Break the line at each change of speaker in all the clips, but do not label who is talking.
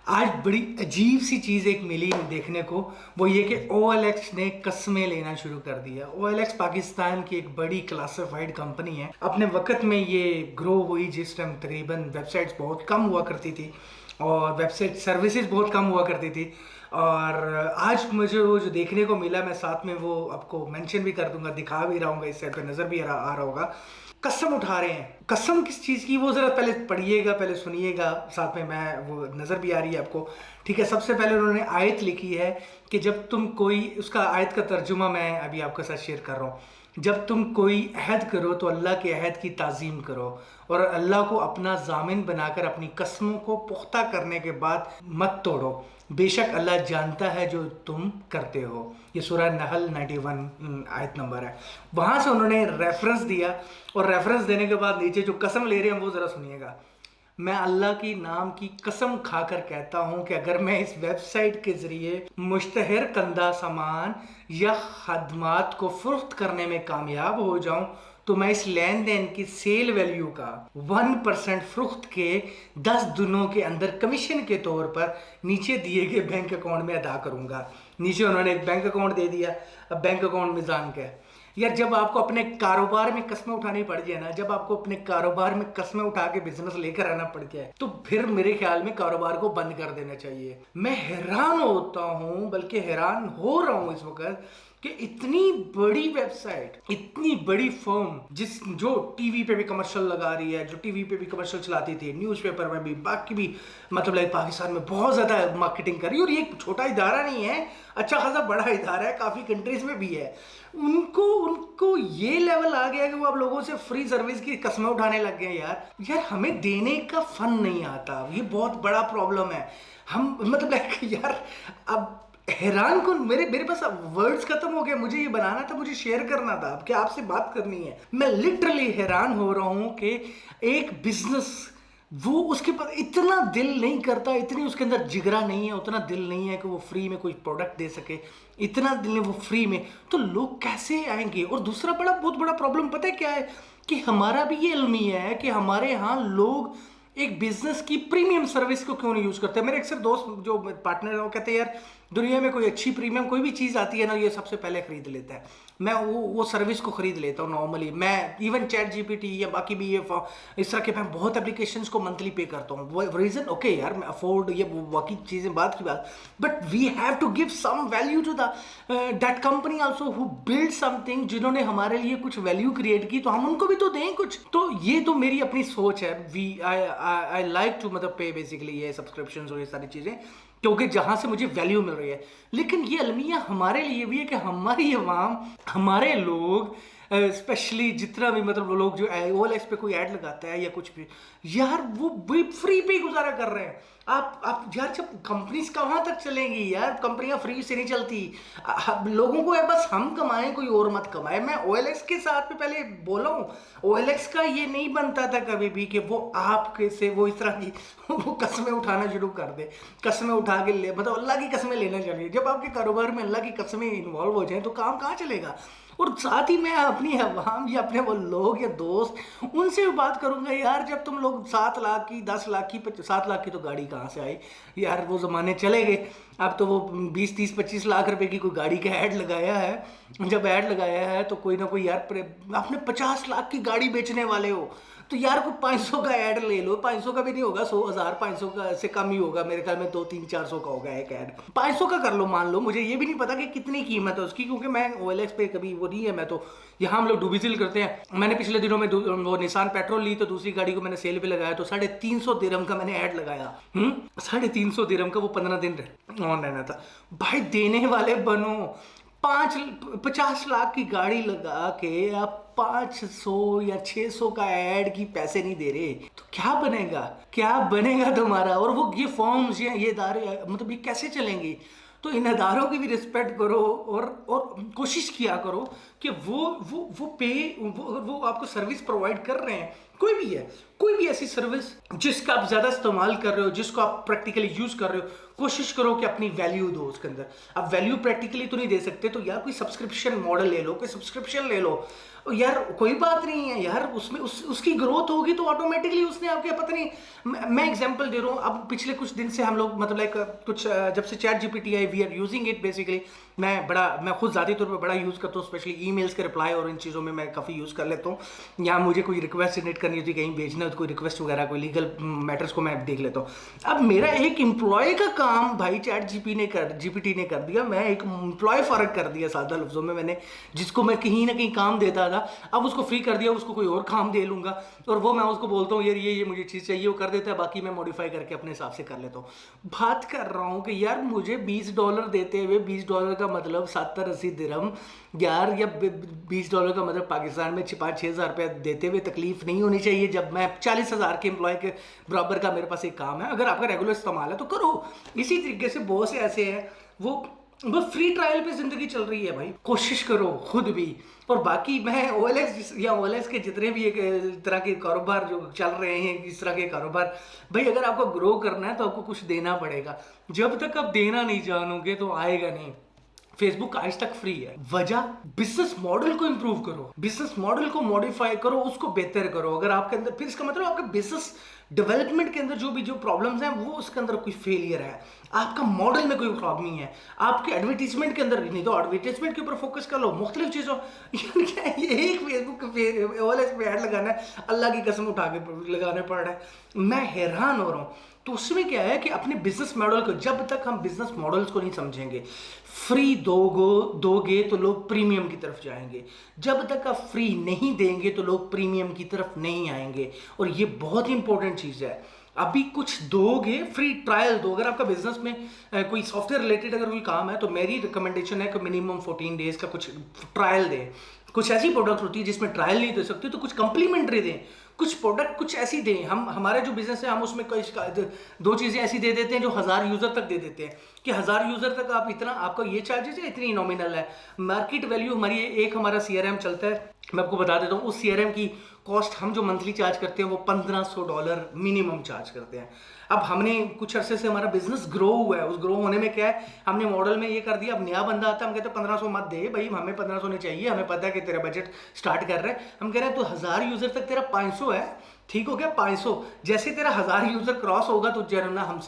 आज बड़ी अजीब सी चीज़ एक मिली देखने को। वो ये कि OLX ने कस्में लेना शुरू कर दिया। OLX पाकिस्तान की एक बड़ी क्लासिफाइड कंपनी है। अपने वक्त में ये ग्रो हुई जिस टाइम तकरीबन वेबसाइट्स बहुत कम हुआ करती थी और वेबसाइट सर्विसेज बहुत कम हुआ करती थी। और आज मुझे वो जो देखने को मिला, मैं साथ में वो आपको मेंशन भी कर दूंगा, दिखा भी रहा हूँ, इस साइड पे नज़र भी आ रहा होगा। कसम उठा रहे हैं। कसम किस चीज़ की, वो ज़रा पहले पढ़िएगा, पहले सुनिएगा, साथ में मैं वो नज़र भी आ रही है आपको। ठीक है, सबसे पहले उन्होंने आयत लिखी है कि जब तुम कोई, उसका आयत का तर्जुमा मैं अभी आपके साथ शेयर कर रहा हूँ। जब तुम कोई अहद करो तो अल्लाह के अहद की ताज़ीम करो और अल्लाह को अपना जामिन बनाकर अपनी कस्मों को पुख्ता करने के बाद मत तोड़ो। बेशक अल्लाह जानता है जो तुम करते हो। ये सूरह नहल 91 आयत नंबर है। वहाँ से उन्होंने रेफरेंस दिया और रेफरेंस देने के बाद नीचे जो कसम ले रहे हैं वो ज़रा सुनिएगा। मैं अल्लाह की नाम की कसम खाकर कहता हूं कि अगर मैं इस वेबसाइट के जरिए मुश्तहर कंदा सामान या खदमात को फरोख्त करने में कामयाब हो जाऊं तो मैं इस लेन देन की सेल वैल्यू का 1% फरोख्त के 10 दिनों के अंदर कमीशन के तौर पर नीचे दिए गए बैंक अकाउंट में अदा करूंगा। नीचे उन्होंने एक बैंक अकाउंट दे दिया। अब बैंक अकाउंट में जान के यार, जब आपको अपने कारोबार में कस्में उठानी पड़ जाए ना, जब आपको अपने कारोबार में कस्में उठा के बिजनेस लेकर आना पड़ जाए तो फिर मेरे ख्याल में कारोबार को बंद कर देना चाहिए। मैं हैरान होता हूं, बल्कि हैरान हो रहा हूं इस वक्त कि इतनी बड़ी वेबसाइट, इतनी बड़ी फर्म जो टीवी पे भी कमर्शियल लगा रही है, जो टीवी पे भी कमर्शियल चलाती थी, न्यूज़पेपर में भी, बाकी भी, मतलब लाइक पाकिस्तान में बहुत ज़्यादा मार्केटिंग कर रही है। और ये छोटा इदारा नहीं है, अच्छा खासा बड़ा इदारा है, काफ़ी कंट्रीज में भी है। उनको ये लेवल आ गया कि वो अब लोगों से फ्री सर्विस की कस्में उठाने लग गए। यार हमें देने का फन नहीं आता, ये बहुत बड़ा प्रॉब्लम है। हम मतलब लाइक यार, अब हैरान कौन, मेरे पास वर्ड्स खत्म हो गए। मुझे ये बनाना था, मुझे शेयर करना था, अब क्या आपसे बात करनी है। मैं लिटरली हैरान हो रहा हूं कि एक बिजनेस, वो उसके पास इतना दिल नहीं करता, इतनी उसके अंदर जिगरा नहीं है, उतना दिल नहीं है कि वो फ्री में कोई प्रोडक्ट दे सके, इतना दिल है वो फ्री में, तो लोग कैसे आएंगे। और दूसरा बहुत बड़ा प्रॉब्लम पता है क्या है, कि हमारा भी ये अलमिया है कि हमारे यहाँ लोग एक बिजनेस की प्रीमियम सर्विस को क्यों नहीं यूज करते। मेरे अक्सर दोस्त जो पार्टनर है वो कहते हैं यार, दुनिया में कोई अच्छी प्रीमियम कोई भी चीज़ आती है ना, ये सबसे पहले खरीद लेता है। मैं वो सर्विस को खरीद लेता हूँ नॉर्मली। मैं इवन ChatGPT या बाकी भी ये इस तरह के मैं बहुत एप्लीकेशंस को मंथली पे करता हूँ। वो रीज़न ओके यार, मैं अफोर्ड, ये बाकी चीज़ें बात की बात, but we have to give some value to that company also who build something. जिन्होंने हमारे लिए कुछ वैल्यू क्रिएट की तो हम उनको भी तो दें कुछ। तो ये तो मेरी अपनी सोच है। आई लाइक टू मतलब पे बेसिकली ये सब्सक्रिप्शन और ये सारी चीज़ें, क्योंकि जहां से मुझे वैल्यू मिल रही है। लेकिन ये अलमिया हमारे लिए भी है कि हमारी अवाम, हमारे लोग, स्पेशली जितना भी मतलब लोग जो OLX पे कोई ऐड लगाता है या कुछ भी, यार वो भी फ्री पे गुजारा कर रहे हैं। आप यार, जब कंपनीज कहाँ तक चलेंगी यार, कंपनियां फ्री से नहीं चलती। लोगों को है बस हम कमाएं, कोई और मत कमाए। मैं OLX के साथ में पहले बोला हूँ, OLX का ये नहीं बनता था कभी भी कि वो आपके से वो इस तरह की वो कस्में उठाना शुरू कर दे, कस्में उठा के ले, मतलब अल्लाह की कस्में लेना चाहिए। जब आपके कारोबार में अल्लाह की कस्में इन्वॉल्व हो जाए तो काम कहाँ चलेगा। और साथ ही मैं अपनी अवाम या अपने वो लोग या दोस्त, उनसे भी बात करूंगा यार, जब तुम लोग 7 लाख की, 10 लाख की, 7 लाख की तो गाड़ी कहाँ से आई यार, वो ज़माने चले गए। अब तो वो 20, 30, 25 लाख रुपए की कोई गाड़ी का ऐड लगाया है। जब ऐड लगाया है तो कोई ना कोई यार, आपने 50 लाख की गाड़ी बेचने वाले हो तो यार कोई 500 का ऐड ले लो। 500 का भी नहीं होगा, 100,000, 500 का से कम ही होगा मेरे ख्याल में, 2, 3, 400 का होगा एक ऐड। 500 का कर लो, मान लो। मुझे ये भी नहीं पता कि कितनी कीमत है उसकी, क्योंकि मैं OLX पे कभी वो नहीं है। मैं तो यहाँ हम लोग डूबीजिल करते हैं। मैंने पिछले दिनों में वो निसान पेट्रोल ली तो दूसरी गाड़ी को मैंने सेल पे लगाया तो 350 दिरहम का मैंने ऐड लगाया। 350 दिरहम का, वो 15 दिन ऑन रहना था। भाई देने वाले बनो। 50 लाख की गाड़ी लगा के आप 500 या 600 का ऐड की पैसे नहीं दे रहे तो क्या बनेगा, क्या बनेगा तुम्हारा। और वो ये फॉर्म्स या ये इदारे, मतलब ये कैसे चलेंगी। तो इन अदारों की भी रिस्पेक्ट करो और कोशिश किया करो कि वो आपको सर्विस प्रोवाइड कर रहे हैं। कोई भी ऐसी सर्विस जिसका आप ज्यादा इस्तेमाल कर रहे हो, जिसको आप प्रैक्टिकली यूज कर रहे हो, कोशिश करो कि अपनी वैल्यू दो उसके अंदर। आप वैल्यू प्रैक्टिकली तो नहीं दे सकते तो यार कोई सब्सक्रिप्शन मॉडल ले लो, कोई सब्सक्रिप्शन ले लो। यार कोई बात नहीं है यार, उसमें उसकी ग्रोथ होगी तो ऑटोमेटिकली उसने आपके, पता नहीं, मैं एग्जांपल दे रहा हूँ। अब पिछले कुछ दिन से हम लोग मतलब लाइक कुछ जब से चैट जीपीटी आई, we are using it basically. मैं खुद ज़ाती तौर पर बड़ा यूज़ करता हूँ, स्पेशली ईमेल्स के रिप्लाई और इन चीज़ों में मैं काफ़ी यूज़ कर लेता हूँ। या मुझे कोई रिक्वेस्ट जनरेट करनी होती, कहीं भेजना हो तो कोई रिक्वेस्ट वगैरह, कोई लीगल मैटर्स को मैं देख लेता हूँ। अब मेरा एक एम्प्लॉय का काम भाई चैट जीपीटी ने कर दिया। मैं एक एम्प्लॉय फ़र्क कर दिया सादा लफ्ज़ों में मैंने, जिसको मैं कहीं ना कहीं काम देता था, अब उसको फ्री कर दिया, उसको कोई और काम दे लूँगा। और वो मैं उसको बोलता हूँ यार ये मुझे चीज़ चाहिए, वो कर देता है, बाकी मैं मॉडिफाई करके अपने हिसाब से कर लेता हूँ। बात कर रहा हूँ कि यार मुझे $20 देते हुए, $20 का मतलब 70-80 दिरहम यार, या $20 का मतलब पाकिस्तान में 5-6 हज़ार रुपये देते हुए तकलीफ नहीं होनी चाहिए, जब मैं 40,000 के एम्प्लॉय के बराबर का मेरे पास एक काम है। अगर आपका रेगुलर इस्तेमाल है तो करो। इसी तरीके से बहुत से ऐसे हैं वो फ्री ट्रायल पे जिंदगी चल रही है भाई, कोशिश करो खुद भी। और बाकी मैं OLX या OLX के जितने भी एक तरह के कारोबार जो चल रहे हैं, इस तरह के कारोबार, भाई अगर आपको ग्रो करना है तो आपको कुछ देना पड़ेगा। जब तक आप देना नहीं जानोगे तो आएगा नहीं। फेसबुक आज तक फ्री है, वजह बिजनेस मॉडल को इंप्रूव करो, बिजनेस मॉडल को मॉडिफाई करो, उसको बेहतर करो। अगर आपके अंदर, फिर इसका मतलब आपके बिजनेस डेवलपमेंट के अंदर जो प्रॉब्लम्स हैं वो उसके अंदर कोई फेलियर है, आपका मॉडल में कोई प्रॉब्लम नहीं है, आपके एडवर्टीजमेंट के अंदर नहीं, तो एडवर्टीजमेंट के ऊपर फोकस कर लो, मुख्तलिफ चीज़ों। ये एक फेसबुक पे OLX पे ऐड लगाना है, अल्लाह की कसम उठा के लगाना पड़ रहा है, मैं हैरान हो रहा हूँ। तो उसमें क्या है कि अपने बिजनेस मॉडल को, जब तक हम बिजनेस मॉडल्स को नहीं समझेंगे, फ्री दोगे तो लोग प्रीमियम की तरफ जाएंगे, जब तक आप फ्री नहीं देंगे तो लोग प्रीमियम की तरफ नहीं आएंगे। और ये बहुत ही इंपॉर्टेंट चीज़ है। अभी कुछ दोगे, फ्री ट्रायल दो। अगर आपका बिजनेस में कोई सॉफ्टवेयर रिलेटेड अगर कोई काम है तो मेरी रिकमेंडेशन है कि मिनिमम 14 डेज का कुछ ट्रायल दें। कुछ ऐसी प्रोडक्ट होती है जिसमें ट्रायल नहीं दे सकते तो कुछ कंप्लीमेंट्री दें, कुछ प्रोडक्ट कुछ ऐसी दें। हमारे जो बिजनेस है हम उसमें कोई 2 चीज़ें ऐसी दे देते हैं जो 1000 यूज़र तक दे देते हैं कि 1000 यूज़र तक आप इतना, आपका ये चार्जेस है, इतनी नॉमिनल है। मार्केट वैल्यू हमारी, एक हमारा CRM चलता है, मैं आपको बता देता हूँ, उस CRM की कॉस्ट हम जो मंथली चार्ज करते हैं वो $1500 मिनिमम चार्ज करते हैं। अब हमने कुछ अरसे से हमारा बिजनेस ग्रो हुआ है, उस ग्रो होने में क्या है, हमने मॉडल में ये कर दिया, अब नया बंदा आता है हम कहते हैं 1500 मत दे भाई, हमें 1500 नहीं चाहिए, हमें पता है कि तेरा बजट स्टार्ट कर रहा है। हम कह रहे हैं तो 1000 यूजर तक तेरा 500 है, ठीक हो गया 500, जैसे तेरा 1000 यूजर क्रॉस होगा तो जरा हम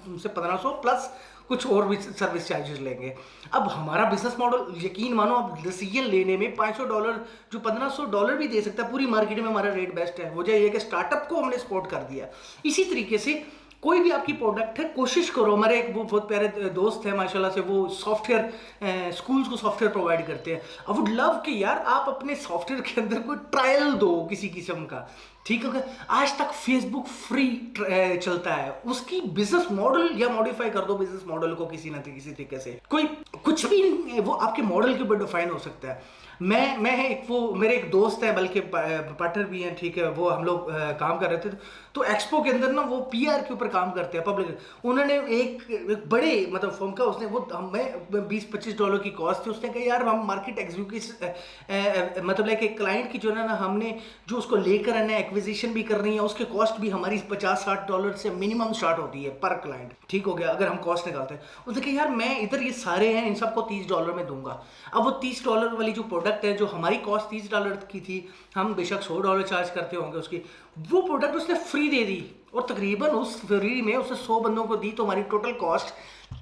तुमसे 1500 प्लस कुछ और भी सर्विस चार्जेस लेंगे। अब हमारा बिजनेस मॉडल, यकीन मानो, अब डिसीजन लेने में $500 जो $1500 भी दे सकता है, पूरी मार्केट में हमारा रेट बेस्ट है। वजह यह कि स्टार्टअप को हमने सपोर्ट कर दिया। इसी तरीके से कोई भी आपकी प्रोडक्ट है, कोशिश करो। हमारे एक वो बहुत प्यारे दोस्त है माशाल्लाह से, वो सॉफ्टवेयर स्कूल्स को सॉफ्टवेयर प्रोवाइड करते हैं। आई वुड लव कि यार आप अपने सॉफ्टवेयर के अंदर कोई ट्रायल दो किसी किस्म का, ठीक है। आज तक फेसबुक फ्री चलता है, उसकी बिजनेस मॉडल या मॉडिफाई कर दो बिजनेस मॉडल को किसी किसी तरीके से। कोई कुछ भी वो आपके मॉडल के ऊपर डिफाइन हो सकता है। मैं एक वो मेरे एक दोस्त है, बल्कि पार्टनर भी हैं, ठीक है, वो हम लोग काम कर रहे थे तो एक्सपो के अंदर ना वो PR के ऊपर काम करते हैं, पब्लिक। उन्होंने एक बड़े मतलब फर्म का, उसने वो हमें $20-25 की कॉस्ट थी, उसने कहा यार हम मार्केट एग्जीक्यूटिव मतलब लाइक एक क्लाइंट की जो ना हमने जो उसको लेकर आना है, एक्विजिशन भी करनी है, उसके कॉस्ट भी हमारी $50-60 से मिनिमम स्टार्ट होती है पर क्लाइंट, ठीक हो गया, अगर हम कॉस्ट निकालते हैं। उसने कहा यार मैं इधर ये सारे हैं, इन सबको $30 में दूंगा। अब वो $30 वाली जो प्रोडक्ट है, जो हमारी कॉस्ट $30 की थी, हम बेशक $100 चार्ज करते होंगे उसकी, वो प्रोडक्ट उसने फ्री दे दी। और तकरीबन उस फ्री में उसने 100 बंदों को दी, तो हमारी टोटल कॉस्ट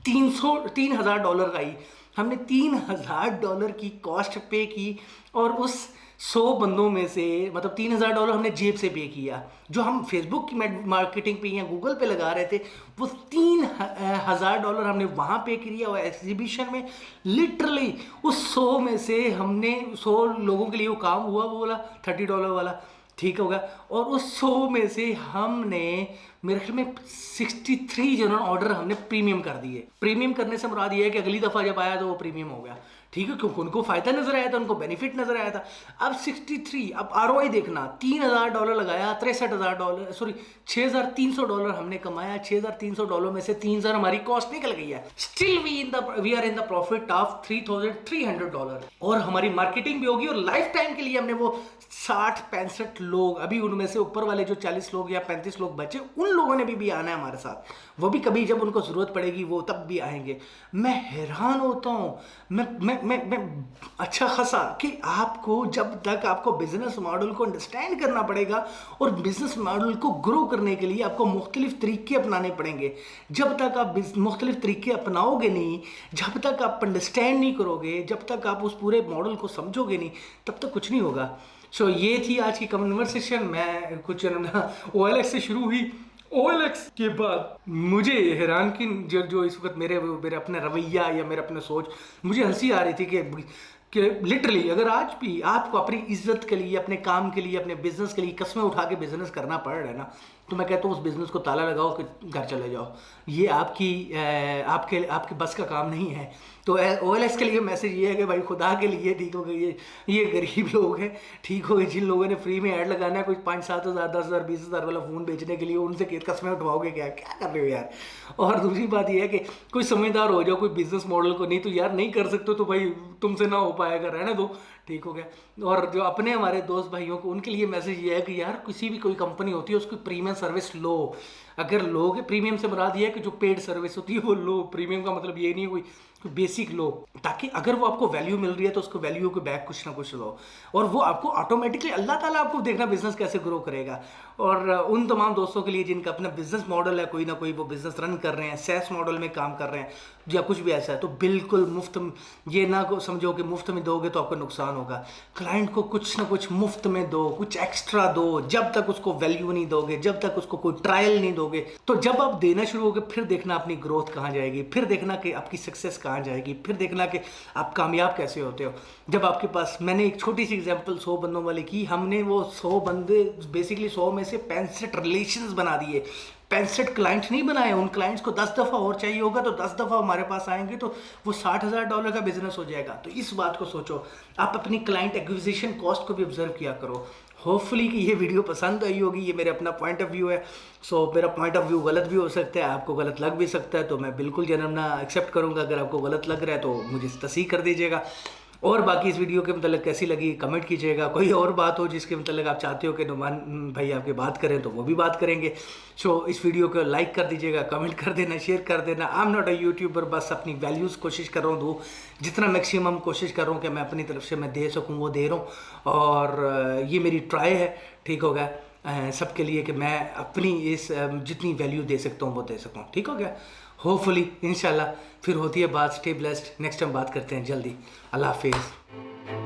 $3000 का आई। हमने $3000 की कॉस्ट पे की और उस 100 बंदों में से मतलब $3000 हमने जेब से पे किया। जो हम फेसबुक की मार्केटिंग पे या गूगल पे लगा रहे थे, वो $3000 हमने वहाँ पे किया। और एग्जीबिशन में लिटरली उस 100 में से हमने 100 लोगों के लिए वो काम हुआ, वो वाला $30 वाला, ठीक होगा। और उस 100 में से हमने मेरे ख्याल में 63 जनरल ऑर्डर हमने प्रीमियम कर दिए। प्रीमियम करने से मुराद ये है कि अगली दफ़ा जब आया तो वो प्रीमियम हो गया, ठीक है, क्योंकि उनको फ़ायदा नज़र आया था, उनको बेनिफिट नज़र आया था। अब 63, अब ROI देखना, $3000 लगाया, $63,000 सॉरी $6300 हमने कमाया। $6300 में से 3000 हमारी कॉस्ट निकल गई है। Still we are in the profit of $3300। और हमारी मार्केटिंग भी होगी, और लाइफ टाइम के लिए हमने वो 60-65 लोग, अभी उनमें से ऊपर वाले जो 40 लोग या 35 लोग बचे, उन लोगों ने भी आना है हमारे साथ, वो भी कभी जब उनको ज़रूरत पड़ेगी वो तब भी आएंगे। मैं हैरान होता हूँ, मैं अच्छा खासा कि आपको जब तक आपको बिजनेस मॉडल को अंडरस्टैंड करना पड़ेगा और बिजनेस मॉडल को ग्रो करने के लिए आपको मुख्तलिफ तरीके अपनाने पड़ेंगे। जब तक आप मुख्तलिफ तरीके अपनाओगे नहीं, जब तक आप अंडरस्टैंड नहीं करोगे, जब तक आप उस पूरे मॉडल को समझोगे नहीं, तब तक कुछ नहीं होगा। सो ये थी आज की कन्वर्सेशन। मैं कुछ OLX से शुरू हुई, OLX के बाद मुझे हैरान की जो इस वक्त मेरे मेरे अपने रवैया या मेरे अपने सोच, मुझे हंसी आ रही थी कि लिटरली अगर आज भी आपको अपनी इज्जत के लिए, अपने काम के लिए, अपने बिजनेस के लिए कस्में उठा के बिजनेस करना पड़ रहा है ना, तो मैं कहता हूँ उस बिजनेस को ताला लगाओ कि घर चले जाओ। ये आपके बस का काम नहीं है। तो OLX के लिए मैसेज ये है कि भाई खुदा के लिए ठीक हो गई, ये गरीब लोग हैं, ठीक हो गए, जिन लोगों ने फ्री में ऐड लगाना है, कोई 5-7 हज़ार 10 हज़ार 20 हज़ार वाला फ़ोन बेचने के लिए, उनसे कस्में उठवाओगे क्या कर रहे हो यार। और दूसरी बात ये है कि कोई समझदार हो जाओ, कोई बिजनेस मॉडल को नहीं तो यार नहीं कर सकते तो भाई तुमसे ना हो पाएगा, रहने दो, ठीक हो गया। और जो अपने हमारे दोस्त भाइयों को, उनके लिए मैसेज ये है कि यार किसी भी कोई कंपनी होती है उसकी प्रीमियम सर्विस लो। अगर लोगे, प्रीमियम से मुराद ये है कि जो पेड सर्विस होती है वो लो। प्रीमियम का मतलब ये नहीं कोई बेसिक लो, ताकि अगर वो आपको वैल्यू मिल रही है तो उसको वैल्यू के बैक कुछ ना कुछ लो, और वो आपको ऑटोमेटिकली अल्लाह ताला आपको देखना बिजनेस कैसे ग्रो करेगा। और उन तमाम दोस्तों के लिए जिनका अपना बिजनेस मॉडल है, कोई ना कोई वो बिजनेस रन कर रहे हैं, सैस मॉडल में काम कर रहे हैं या कुछ भी ऐसा है, तो बिल्कुल मुफ्त, ये ना को समझो कि मुफ्त में दोगे तो आपको नुकसान होगा। क्लाइंट को कुछ ना कुछ मुफ्त में दो, कुछ एक्स्ट्रा दो। जब तक उसको वैल्यू नहीं दोगे, जब तक उसको कोई ट्रायल नहीं दोगे, तो जब आप देना शुरू होगे फिर देखना अपनी ग्रोथ कहाँ जाएगी, फिर देखना कि आपकी सक्सेस कहाँ जाएगी, फिर देखना कि आप कामयाब कैसे होते हो। जब आपके पास, मैंने एक छोटी सी एग्जांपल 100 बंदों वाली की, हमने वो 100 बंदे बेसिकली 100 में से 65 रिलेशंस बना दिए, 65 क्लाइंट नहीं बनाए। उन क्लाइंट्स को 10 दफ़ा और चाहिए होगा तो 10 दफ़ा हमारे पास आएंगे, तो वो $60,000 का बिजनेस हो जाएगा। तो इस बात को सोचो, आप अपनी क्लाइंट एक्विजिशन कॉस्ट को भी ऑब्जर्व किया करो। होपफुली कि ये वीडियो पसंद आई होगी। ये मेरे अपना पॉइंट ऑफ व्यू है, सो मेरा पॉइंट ऑफ व्यू गलत भी हो सकता है, आपको गलत लग भी सकता है, तो मैं बिल्कुल जनमना एक्सेप्ट करूँगा। अगर आपको गलत लग रहा है तो मुझे तस्दीक कर दीजिएगा। और बाकी इस वीडियो के मतलब कैसी लगी कमेंट कीजिएगा। कोई और बात हो जिसके मतलब आप चाहते हो कि नुमान भाई आपकी बात करें तो वो भी बात करेंगे। सो इस वीडियो को लाइक कर दीजिएगा, कमेंट कर देना, शेयर कर देना। I am not a YouTuber, बस अपनी वैल्यूज़ कोशिश कर रहा हूँ, जितना मैक्सिमम कोशिश कर रहा हूँ कि मैं अपनी तरफ से मैं दे सकूँ वो दे रहा हूँ। और ये मेरी ट्राई है, ठीक हो गया, सबके लिए कि मैं अपनी इस जितनी वैल्यू दे सकता हूँ वो दे सकूँ, ठीक हो गया। होपफुली इंशाल्लाह फिर होती है बात। स्टे ब्लेस्ड, नेक्स्ट टाइम बात करते हैं जल्दी। अल्लाह हाफिज़।